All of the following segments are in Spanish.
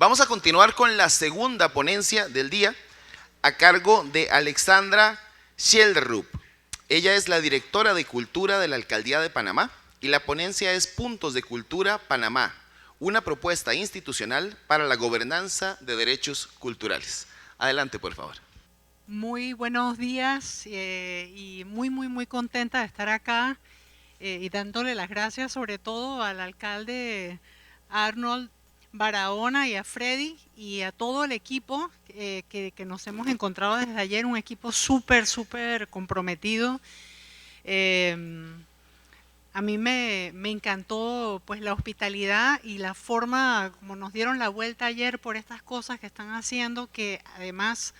Vamos a continuar con la segunda ponencia del día a cargo de Alexandra Schjelderup. Ella es la directora de Cultura de la Alcaldía de Panamá y la ponencia es Puntos de Cultura Panamá, una propuesta institucional para la gobernanza de derechos culturales. Adelante, por favor. Muy buenos días y muy contenta de estar acá y dándole las gracias sobre todo al alcalde Arnold Barahona y a Freddy y a todo el equipo que nos hemos encontrado desde ayer, un equipo súper comprometido. Eh, a mí me encantó pues la hospitalidad y la forma como nos dieron la vuelta ayer por estas cosas que están haciendo, que además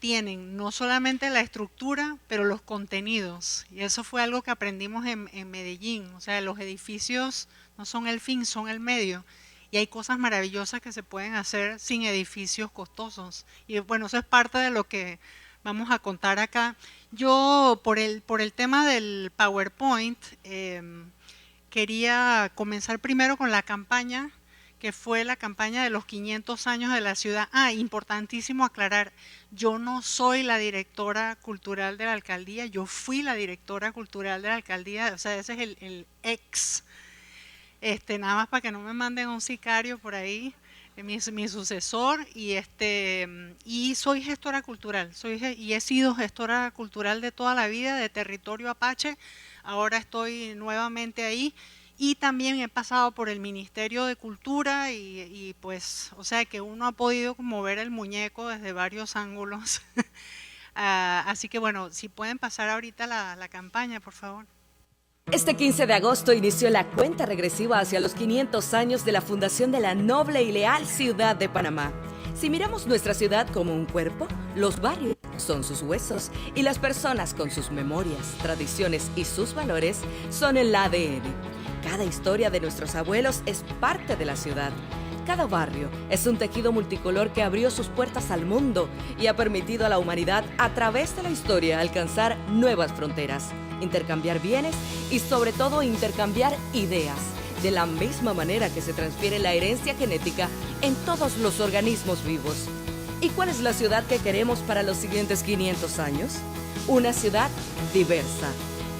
tienen no solamente la estructura, pero los contenidos. Y eso fue algo que aprendimos en Medellín. O sea, los edificios no son el fin, son el medio. Y hay cosas maravillosas que se pueden hacer sin edificios costosos. Y bueno, eso es parte de lo que vamos a contar acá. Yo, por el tema del PowerPoint, quería comenzar primero con la campaña, que fue la campaña de los 500 años de la ciudad. Ah, importantísimo aclarar, yo no soy la directora cultural de la alcaldía, yo fui la directora cultural de la alcaldía, o sea, ese es el ex, nada más para que no me manden a un sicario por ahí, mi sucesor, y soy gestora cultural, y he sido gestora cultural de toda la vida, de territorio Apache, ahora estoy nuevamente ahí. Y también he pasado por el Ministerio de Cultura y pues, o sea que uno ha podido como ver el muñeco desde varios ángulos. Así que bueno, si pueden pasar ahorita la campaña, por favor. Este 15 de agosto inició la cuenta regresiva hacia los 500 años de la fundación de la noble y leal ciudad de Panamá. Si miramos nuestra ciudad como un cuerpo, los barrios son sus huesos y las personas con sus memorias, tradiciones y sus valores son el ADN. Cada historia de nuestros abuelos es parte de la ciudad. Cada barrio es un tejido multicolor que abrió sus puertas al mundo y ha permitido a la humanidad a través de la historia alcanzar nuevas fronteras, intercambiar bienes y sobre todo intercambiar ideas, de la misma manera que se transfiere la herencia genética en todos los organismos vivos. ¿Y cuál es la ciudad que queremos para los siguientes 500 años? Una ciudad diversa.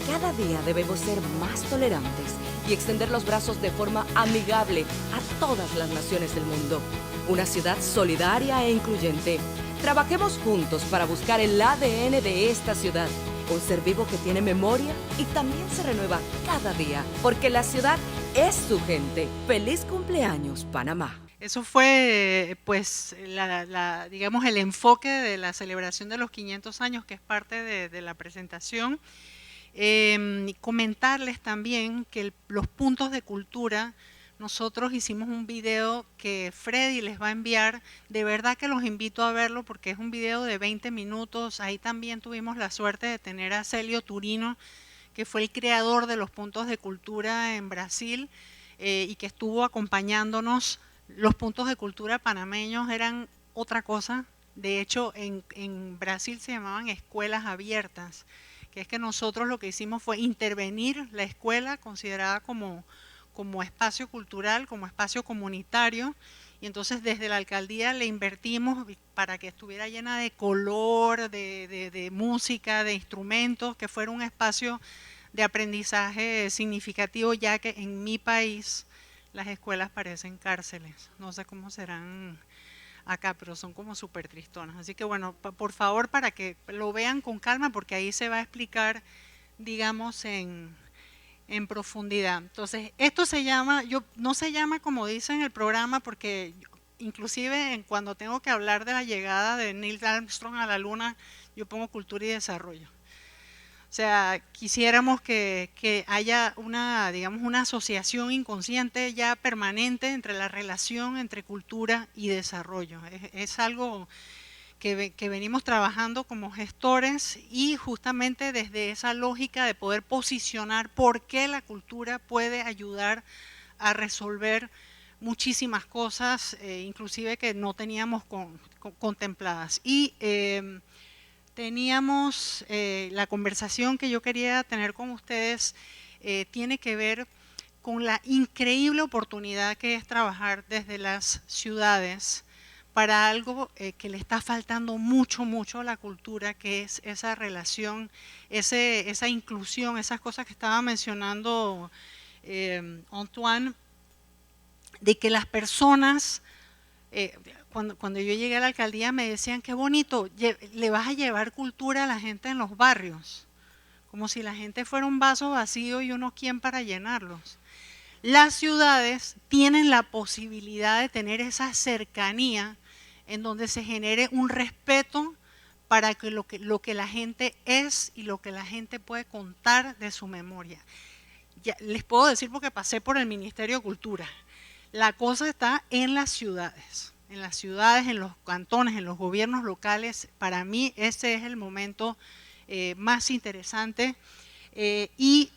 Cada día debemos ser más tolerantes y extender los brazos de forma amigable a todas las naciones del mundo. Una ciudad solidaria e incluyente. Trabajemos juntos para buscar el ADN de esta ciudad. Un ser vivo que tiene memoria y también se renueva cada día, porque la ciudad es su gente. ¡Feliz cumpleaños, Panamá! Eso fue, pues, digamos, el enfoque de la celebración de los 500 años, que es parte de la presentación. Comentarles también que los puntos de cultura, nosotros hicimos un video que Freddy les va a enviar, de verdad que los invito a verlo porque es un video de 20 minutos, ahí también tuvimos la suerte de tener a Celio Turino, que fue el creador de los puntos de cultura en Brasil y que estuvo acompañándonos. Los puntos de cultura panameños eran otra cosa, de hecho en Brasil se llamaban escuelas abiertas, que es que nosotros lo que hicimos fue intervenir la escuela considerada como espacio cultural, como espacio comunitario, y entonces desde la alcaldía le invertimos para que estuviera llena de color, de música, de instrumentos, que fuera un espacio de aprendizaje significativo, ya que en mi país las escuelas parecen cárceles, no sé cómo serán acá, pero son como súper tristonas. Así que bueno, por favor, para que lo vean con calma, porque ahí se va a explicar, digamos, en profundidad. Entonces, esto se llama, no se llama como dice en el programa, porque inclusive cuando tengo que hablar de la llegada de Neil Armstrong a la Luna, yo pongo cultura y desarrollo. O sea, quisiéramos que haya una, digamos, una asociación inconsciente ya permanente entre la relación entre cultura y desarrollo. Es algo que venimos trabajando como gestores y justamente desde esa lógica de poder posicionar por qué la cultura puede ayudar a resolver muchísimas cosas, inclusive que no teníamos contempladas. Y teníamos la conversación que yo quería tener con ustedes, tiene que ver con la increíble oportunidad que es trabajar desde las ciudades para algo que le está faltando mucho, mucho a la cultura, que es esa relación, esa inclusión, esas cosas que estaba mencionando Antoine, de que las personas, cuando yo llegué a la alcaldía me decían, qué bonito, le vas a llevar cultura a la gente en los barrios, como si la gente fuera un vaso vacío y uno quién para llenarlos. Las ciudades tienen la posibilidad de tener esa cercanía en donde se genere un respeto para que lo que la gente es y lo que la gente puede contar de su memoria. Ya, les puedo decir porque pasé por el Ministerio de Cultura. La cosa está en las ciudades, en los cantones, en los gobiernos locales. Para mí ese es el momento más interesante y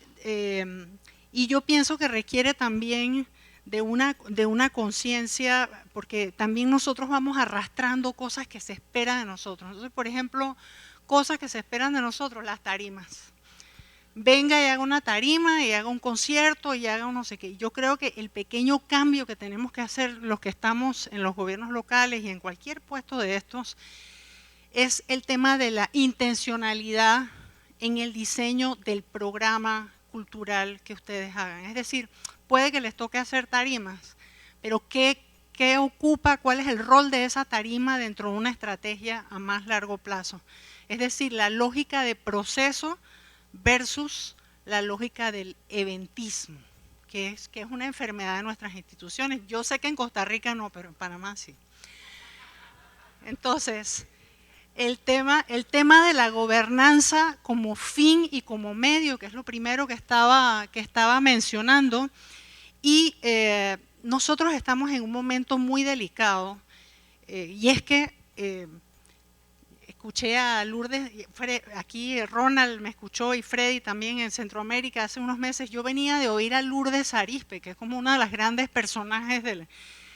yo pienso que requiere también de una conciencia, porque también nosotros vamos arrastrando cosas que se esperan de nosotros. Entonces, por ejemplo, cosas que se esperan de nosotros, las tarimas. Venga y haga una tarima y haga un concierto y haga un no sé qué. Yo creo que el pequeño cambio que tenemos que hacer los que estamos en los gobiernos locales y en cualquier puesto de estos es el tema de la intencionalidad en el diseño del programa cultural que ustedes hagan. Es decir, puede que les toque hacer tarimas, pero ¿qué ocupa, cuál es el rol de esa tarima dentro de una estrategia a más largo plazo? Es decir, la lógica de proceso versus la lógica del eventismo, que es una enfermedad de nuestras instituciones. Yo sé que en Costa Rica no, pero en Panamá sí. Entonces, el tema de la gobernanza como fin y como medio, que es lo primero que estaba mencionando, y nosotros estamos en un momento muy delicado, y es que escuché a Lourdes, aquí Ronald me escuchó y Freddy también en Centroamérica hace unos meses. Yo venía de oír a Lourdes Arizpe, que es como una de las grandes personajes del...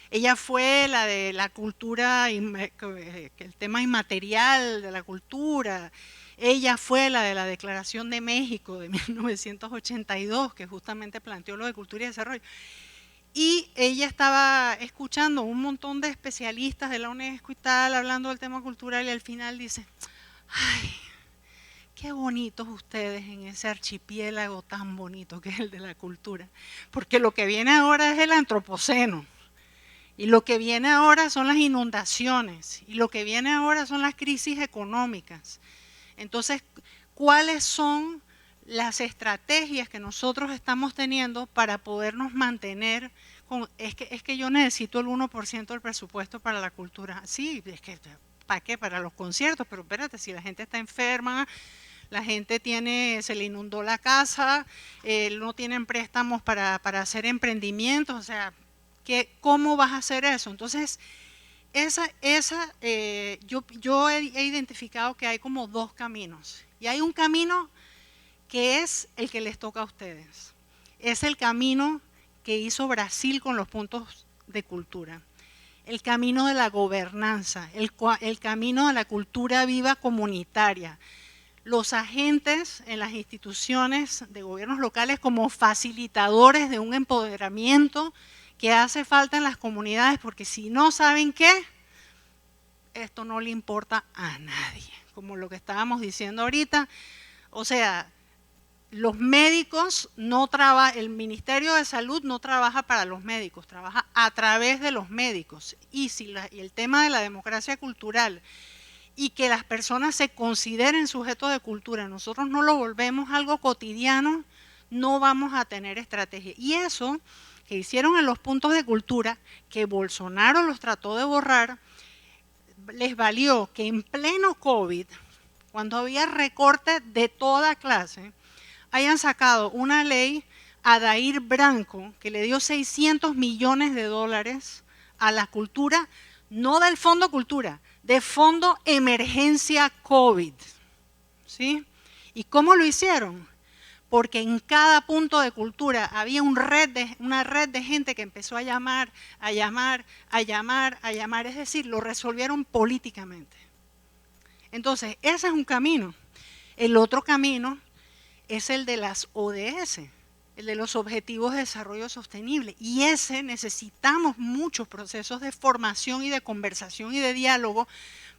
Ella fue la de la cultura, el tema inmaterial de la cultura. Ella fue la de la Declaración de México de 1982, que justamente planteó lo de cultura y desarrollo. Y ella estaba escuchando un montón de especialistas de la UNESCO y tal, hablando del tema cultural, y al final dice, ay, qué bonitos ustedes en ese archipiélago tan bonito que es el de la cultura. Porque lo que viene ahora es el antropoceno. Y lo que viene ahora son las inundaciones, y lo que viene ahora son las crisis económicas. Entonces, ¿cuáles son las estrategias que nosotros estamos teniendo para podernos mantener? Es que yo necesito el 1% del presupuesto para la cultura. Sí, es que, ¿para qué? Para los conciertos, pero espérate, si la gente está enferma, la gente se le inundó la casa, no tienen préstamos para hacer emprendimientos, o sea, ¿cómo vas a hacer eso? Entonces, yo he identificado que hay como dos caminos. Y hay un camino que es el que les toca a ustedes. Es el camino que hizo Brasil con los puntos de cultura. El camino de la gobernanza, el camino de la cultura viva comunitaria. Los agentes en las instituciones de gobiernos locales como facilitadores de un empoderamiento que hace falta en las comunidades, porque si no saben qué, esto no le importa a nadie, como lo que estábamos diciendo ahorita. O sea, los médicos no trabajan, el Ministerio de Salud no trabaja para los médicos, trabaja a través de los médicos. Y el tema de la democracia cultural y que las personas se consideren sujetos de cultura, nosotros no lo volvemos algo cotidiano, no vamos a tener estrategia. Y eso que hicieron en los puntos de cultura, que Bolsonaro los trató de borrar, les valió que en pleno COVID, cuando había recortes de toda clase, hayan sacado una ley a Dair Branco que le dio 600 millones de dólares a la cultura, no del Fondo Cultura, de Fondo Emergencia COVID. ¿Sí? ¿Y cómo lo hicieron? Porque en cada punto de cultura había una red de gente que empezó a llamar, es decir, lo resolvieron políticamente. Entonces, ese es un camino. El otro camino es el de las ODS. el de los Objetivos de Desarrollo Sostenible. Y ese necesitamos muchos procesos de formación y de conversación y de diálogo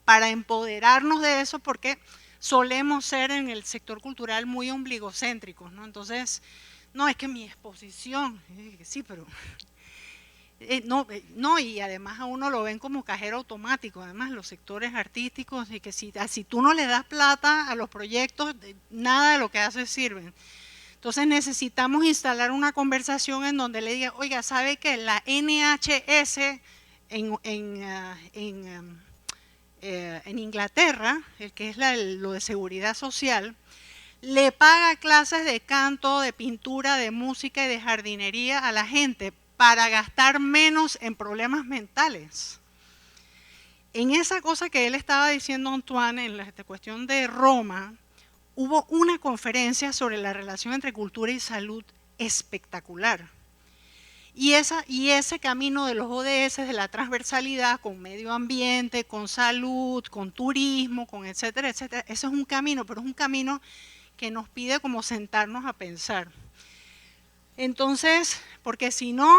para empoderarnos de eso, porque solemos ser en el sector cultural muy ombligocéntricos, ¿no? Entonces, no, es que mi exposición, sí, pero… no, y además a uno lo ven como cajero automático, además los sectores artísticos, y que si tú no le das plata a los proyectos, nada de lo que haces sirve. Entonces necesitamos instalar una conversación en donde le diga, oiga, ¿sabe que la NHS en Inglaterra, el que es lo de seguridad social, le paga clases de canto, de pintura, de música y de jardinería a la gente para gastar menos en problemas mentales? En esa cosa que él estaba diciendo, Antoine, en la cuestión de Roma, hubo una conferencia sobre la relación entre cultura y salud espectacular. Y ese camino de los ODS, de la transversalidad con medio ambiente, con salud, con turismo, con etcétera, etcétera, ese es un camino, pero es un camino que nos pide como sentarnos a pensar. Entonces, porque si no,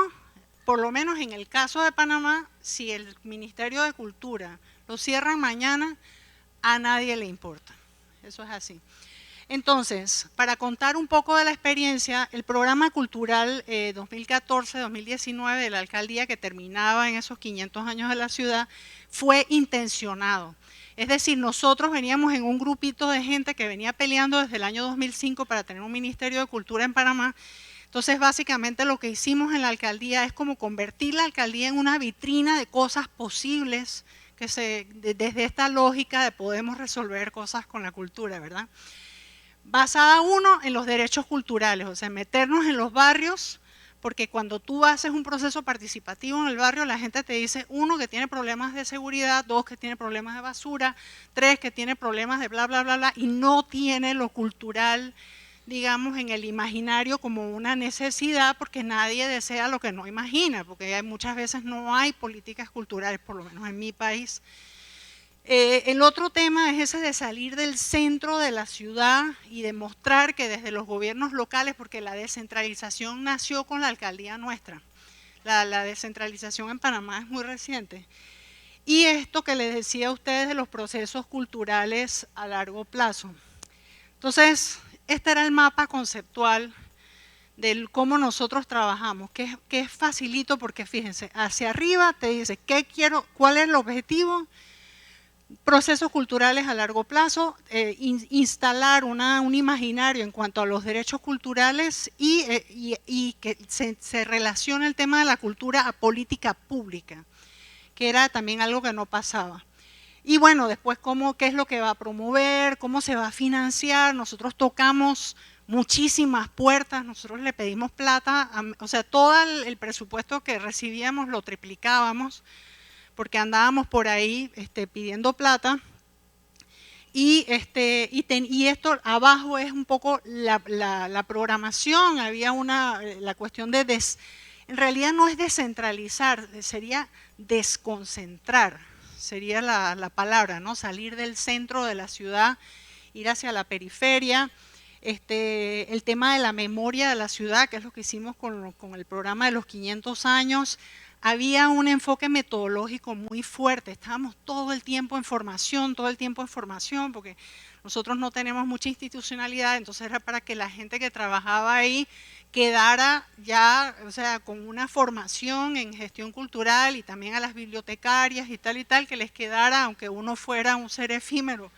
por lo menos en el caso de Panamá, si el Ministerio de Cultura lo cierran mañana, a nadie le importa. Eso es así. Entonces, para contar un poco de la experiencia, el programa cultural 2014-2019 de la alcaldía, que terminaba en esos 500 años de la ciudad, fue intencionado. Es decir, nosotros veníamos en un grupito de gente que venía peleando desde el año 2005 para tener un Ministerio de Cultura en Panamá. Entonces, básicamente lo que hicimos en la alcaldía es como convertir la alcaldía en una vitrina de cosas posibles, desde esta lógica de podemos resolver cosas con la cultura, ¿verdad? Basada uno en los derechos culturales, o sea, meternos en los barrios, porque cuando tú haces un proceso participativo en el barrio, la gente te dice, uno, que tiene problemas de seguridad, dos, que tiene problemas de basura, tres, que tiene problemas de bla, bla, bla, bla, y no tiene lo cultural, digamos, en el imaginario como una necesidad, porque nadie desea lo que no imagina, porque muchas veces no hay políticas culturales, por lo menos en mi país. El otro tema es ese de salir del centro de la ciudad y demostrar que desde los gobiernos locales, porque la descentralización nació con la alcaldía nuestra, la descentralización en Panamá es muy reciente, y esto que les decía a ustedes de los procesos culturales a largo plazo. Entonces, este era el mapa conceptual de cómo nosotros trabajamos, que es facilito porque fíjense, hacia arriba te dice qué quiero, cuál es el objetivo, procesos culturales a largo plazo, instalar un imaginario en cuanto a los derechos culturales y que se relacione el tema de la cultura a política pública, que era también algo que no pasaba. Y bueno, después qué es lo que va a promover, cómo se va a financiar. Nosotros tocamos muchísimas puertas, nosotros le pedimos plata, o sea, todo el presupuesto que recibíamos lo triplicábamos, porque andábamos por ahí pidiendo plata, y esto abajo es un poco la programación. Había la cuestión de, en realidad no es descentralizar, sería desconcentrar, sería la palabra, ¿no? Salir del centro de la ciudad, ir hacia la periferia. El tema de la memoria de la ciudad, que es lo que hicimos con el programa de los 500 años, había un enfoque metodológico muy fuerte, estábamos todo el tiempo en formación, porque nosotros no tenemos mucha institucionalidad, entonces era para que la gente que trabajaba ahí quedara ya, o sea, con una formación en gestión cultural, y también a las bibliotecarias y tal, que les quedara, aunque uno fuera un ser efímero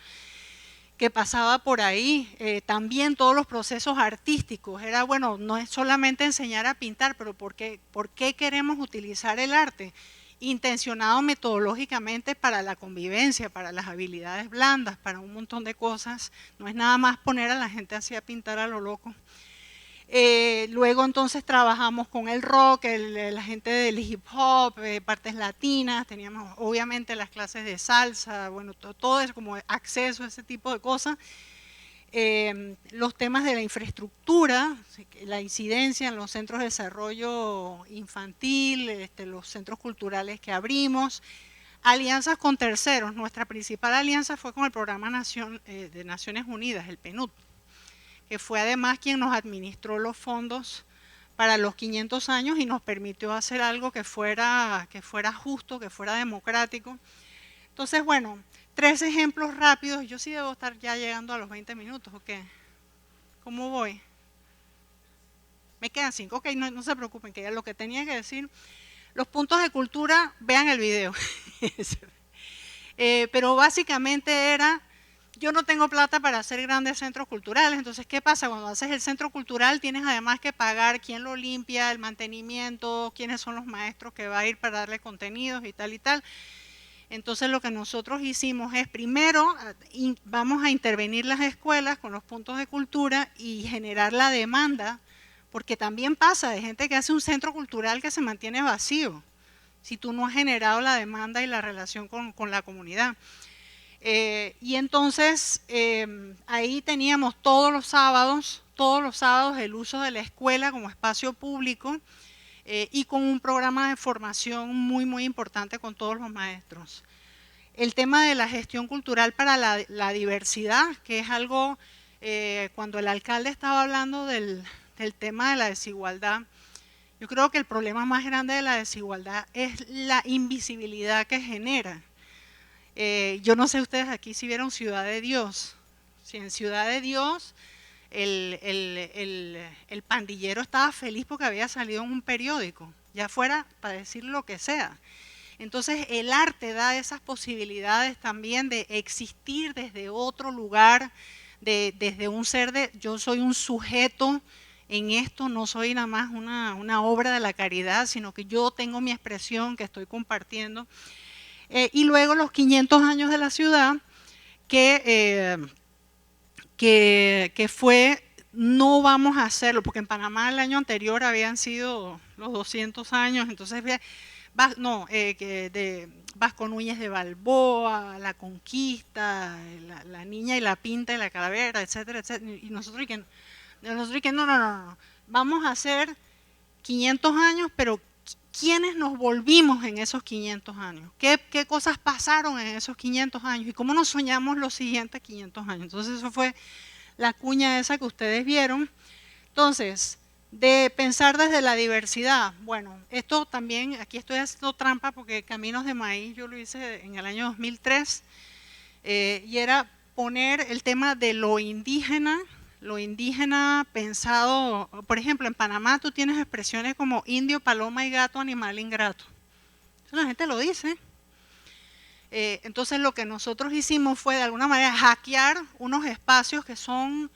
que pasaba por ahí. También todos los procesos artísticos, era bueno, no es solamente enseñar a pintar, pero ¿por qué queremos utilizar el arte? Intencionado metodológicamente para la convivencia, para las habilidades blandas, para un montón de cosas, no es nada más poner a la gente así a pintar a lo loco. Luego entonces trabajamos con el rock, la gente del hip hop, partes latinas, teníamos obviamente las clases de salsa, bueno, todo es como acceso a ese tipo de cosas. Los temas de la infraestructura, la incidencia en los centros de desarrollo infantil, los centros culturales que abrimos, alianzas con terceros. Nuestra principal alianza fue con el Programa de Naciones Unidas, el PNUD, que fue además quien nos administró los fondos para los 500 años y nos permitió hacer algo que fuera justo, que fuera democrático. Entonces, bueno, 3 ejemplos rápidos. Yo sí debo estar ya llegando a los 20 minutos, ¿o qué? ¿Cómo voy? Me quedan 5, ok, no se preocupen, que ya lo que tenía que decir. Los puntos de cultura, vean el video. Pero básicamente era, yo no tengo plata para hacer grandes centros culturales, entonces ¿qué pasa? Cuando haces el centro cultural tienes además que pagar quién lo limpia, el mantenimiento, quiénes son los maestros que va a ir para darle contenidos y tal y tal. Entonces lo que nosotros hicimos es, primero, vamos a intervenir las escuelas con los puntos de cultura y generar la demanda, porque también pasa de gente que hace un centro cultural que se mantiene vacío, si tú no has generado la demanda y la relación con la comunidad. Y entonces ahí teníamos todos los sábados el uso de la escuela como espacio público, y con un programa de formación muy, muy importante con todos los maestros. El tema de la gestión cultural para la diversidad, que es algo, cuando el alcalde estaba hablando del tema de la desigualdad, yo creo que el problema más grande de la desigualdad es la invisibilidad que genera. Yo no sé ustedes aquí si vieron Ciudad de Dios. Si en Ciudad de Dios el pandillero estaba feliz porque había salido en un periódico, ya fuera para decir lo que sea. Entonces el arte da esas posibilidades también de existir desde otro lugar, desde un ser de, yo soy un sujeto en esto, no soy nada más una obra de la caridad, sino que yo tengo mi expresión que estoy compartiendo. Y luego los 500 años de la ciudad, que fue, no vamos a hacerlo, porque en Panamá el año anterior habían sido los 200 años, entonces, Vasco Núñez de Balboa, la conquista, la niña y la pinta y la calavera, etcétera, etcétera, y nosotros que no, vamos a hacer 500 años, pero ¿quiénes nos volvimos en esos 500 años? ¿Qué cosas pasaron en esos 500 años? ¿Y cómo nos soñamos los siguientes 500 años? Entonces eso fue la cuña esa que ustedes vieron. Entonces, de pensar desde la diversidad, bueno, esto también, aquí estoy haciendo trampa porque Caminos de Maíz yo lo hice en el año 2003, y era poner el tema de lo indígena pensado, por ejemplo, en Panamá tú tienes expresiones como indio, paloma y gato, animal ingrato. Eso la gente lo dice. Entonces lo que nosotros hicimos fue de alguna manera hackear unos espacios que son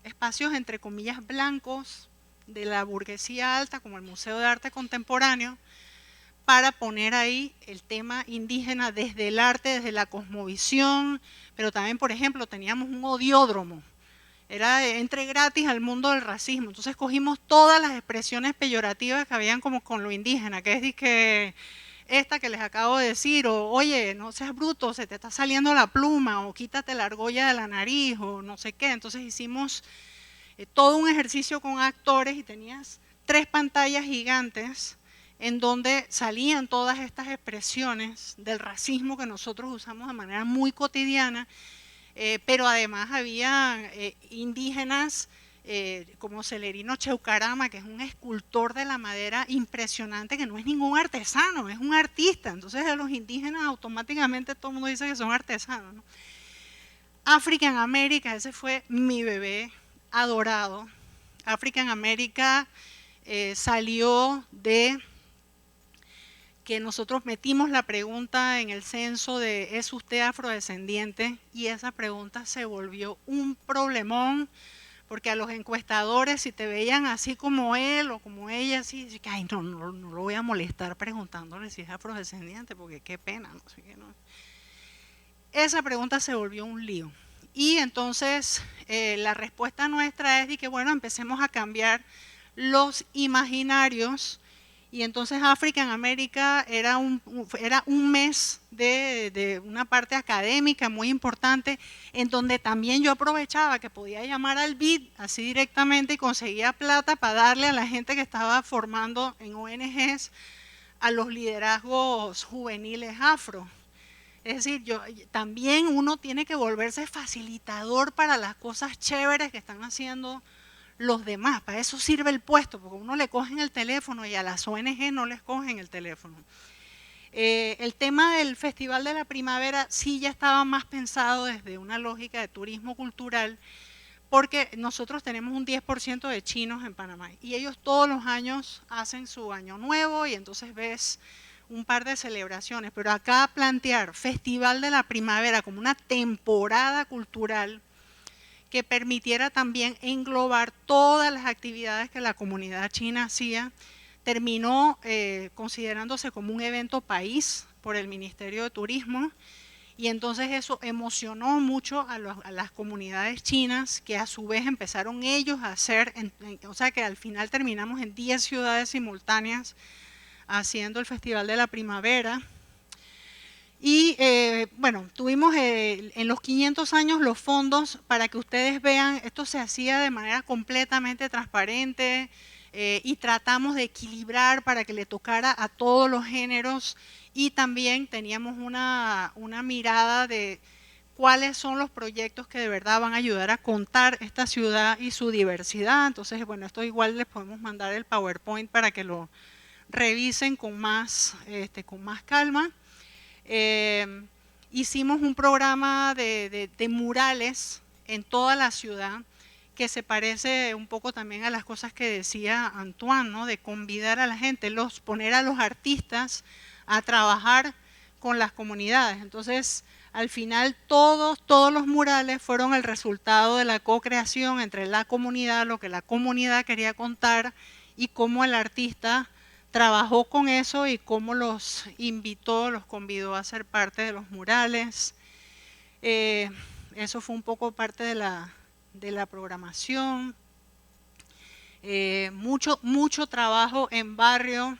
espacios entre comillas blancos de la burguesía alta, como el Museo de Arte Contemporáneo, para poner ahí el tema indígena desde el arte, desde la cosmovisión, pero también, por ejemplo, teníamos un odiódromo. Era entre gratis al mundo del racismo. Entonces cogimos todas las expresiones peyorativas que habían como con lo indígena, que es que esta que les acabo de decir, o oye, no seas bruto, se te está saliendo la pluma, o quítate la argolla de la nariz, o no sé qué. Entonces hicimos todo un ejercicio con actores y tenías 3 pantallas gigantes en donde salían todas estas expresiones del racismo que nosotros usamos de manera muy cotidiana. Pero además había indígenas como Celerino Cheucarama, que es un escultor de la madera impresionante, que no es ningún artesano, es un artista. Entonces a los indígenas automáticamente todo el mundo dice que son artesanos, ¿no? African America, ese fue mi bebé adorado. African America salió de que nosotros metimos la pregunta en el censo de ¿es usted afrodescendiente? Y esa pregunta se volvió un problemón, porque a los encuestadores, si te veían así como él o como ella, así, ay, no lo voy a molestar preguntándole si es afrodescendiente, porque qué pena, no sé qué, no. Esa pregunta se volvió un lío. Y entonces la respuesta nuestra es de que, bueno, empecemos a cambiar los imaginarios. Y entonces African America era un mes de una parte académica muy importante, en donde también yo aprovechaba que podía llamar al BID así directamente y conseguía plata para darle a la gente que estaba formando en ONGs a los liderazgos juveniles afro. Es decir, también uno tiene que volverse facilitador para las cosas chéveres que están haciendo los demás. Para eso sirve el puesto, porque a uno le cogen el teléfono y a las ONG no les cogen el teléfono. El tema del Festival de la Primavera sí ya estaba más pensado desde una lógica de turismo cultural, porque nosotros tenemos un 10% de chinos en Panamá y ellos todos los años hacen su año nuevo y entonces ves un par de celebraciones, pero acá plantear Festival de la Primavera como una temporada cultural que permitiera también englobar todas las actividades que la comunidad china hacía, terminó considerándose como un evento país por el Ministerio de Turismo, y entonces eso emocionó mucho a las comunidades chinas, que a su vez empezaron ellos a hacer, o sea que al final terminamos en 10 ciudades simultáneas haciendo el Festival de la Primavera. Y bueno, tuvimos en los 500 años los fondos, para que ustedes vean, esto se hacía de manera completamente transparente y tratamos de equilibrar para que le tocara a todos los géneros, y también teníamos una mirada de cuáles son los proyectos que de verdad van a ayudar a contar esta ciudad y su diversidad. Entonces, bueno, esto igual les podemos mandar el PowerPoint para que lo revisen con más calma. Hicimos un programa de murales en toda la ciudad, que se parece un poco también a las cosas que decía Antoine, ¿no? De convidar a la gente, poner a los artistas a trabajar con las comunidades. Entonces, al final todos los murales fueron el resultado de la co-creación entre la comunidad, lo que la comunidad quería contar y cómo el artista trabajó con eso y cómo los invitó, los convidó a ser parte de los murales. Eso fue un poco parte de la programación. Mucho trabajo en barrio.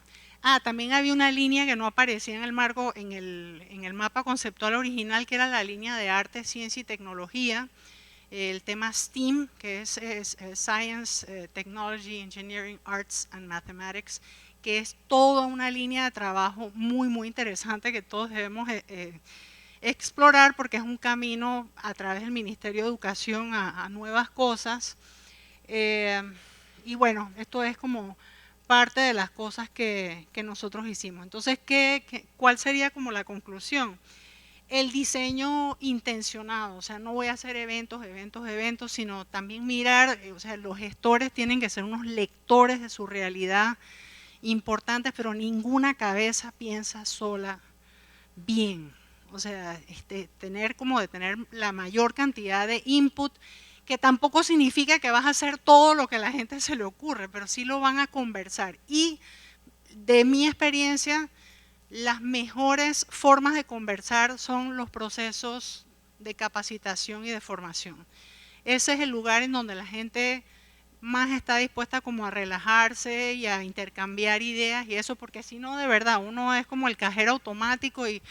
También había una línea que no aparecía en el marco, en el mapa conceptual original, que era la línea de arte, ciencia y tecnología. El tema STEAM, que es Science, Technology, Engineering, Arts and Mathematics, que es toda una línea de trabajo muy interesante que todos debemos explorar, porque es un camino a través del Ministerio de Educación a nuevas cosas. Y bueno, esto es como parte de las cosas que nosotros hicimos. Entonces, ¿cuál sería como la conclusión? El diseño intencionado, o sea, no voy a hacer eventos, sino también mirar, o sea, los gestores tienen que ser unos lectores de su realidad importantes, pero ninguna cabeza piensa sola bien. O sea, tener la mayor cantidad de input, que tampoco significa que vas a hacer todo lo que a la gente se le ocurre, pero sí lo van a conversar. Y de mi experiencia, las mejores formas de conversar son los procesos de capacitación y de formación. Ese es el lugar en donde la gente más está dispuesta como a relajarse y a intercambiar ideas y eso, porque si no, de verdad, uno es como el cajero automático y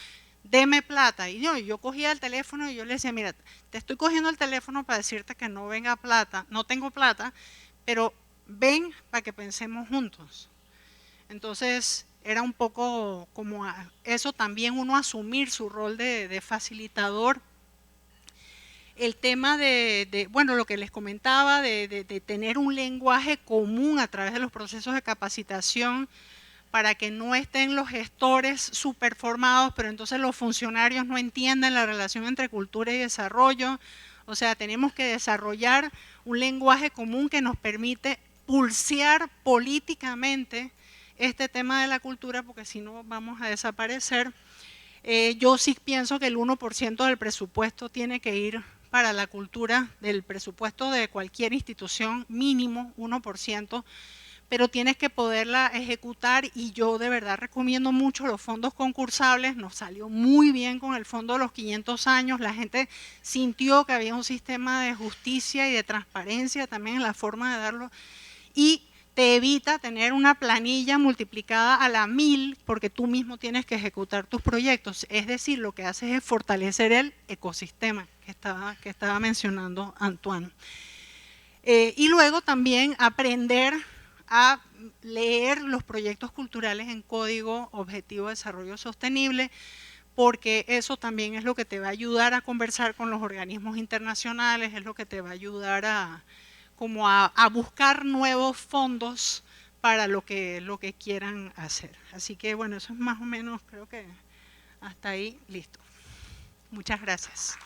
deme plata. Y yo cogía el teléfono y yo le decía, mira, te estoy cogiendo el teléfono para decirte que no venga plata, no tengo plata, pero ven para que pensemos juntos. Entonces, era un poco como eso también, uno asumir su rol de facilitador. El tema bueno, lo que les comentaba, de tener un lenguaje común a través de los procesos de capacitación, para que no estén los gestores súper formados, pero entonces los funcionarios no entienden la relación entre cultura y desarrollo. O sea, tenemos que desarrollar un lenguaje común que nos permite pulsear políticamente este tema de la cultura, porque si no vamos a desaparecer. Yo sí pienso que el 1% del presupuesto tiene que ir para la cultura, del presupuesto de cualquier institución, mínimo 1%, pero tienes que poderla ejecutar, y yo de verdad recomiendo mucho los fondos concursables. Nos salió muy bien con el fondo de los 500 años, la gente sintió que había un sistema de justicia y de transparencia también en la forma de darlo, y te evita tener una planilla multiplicada a la 1000, porque tú mismo tienes que ejecutar tus proyectos. Es decir, lo que haces es fortalecer el ecosistema que estaba mencionando Antoine. Y luego también aprender a leer los proyectos culturales en código objetivo de desarrollo sostenible, porque eso también es lo que te va a ayudar a conversar con los organismos internacionales, es lo que te va a ayudar a como a buscar nuevos fondos para lo que quieran hacer. Así que bueno, eso es más o menos, creo que hasta ahí, listo. Muchas gracias.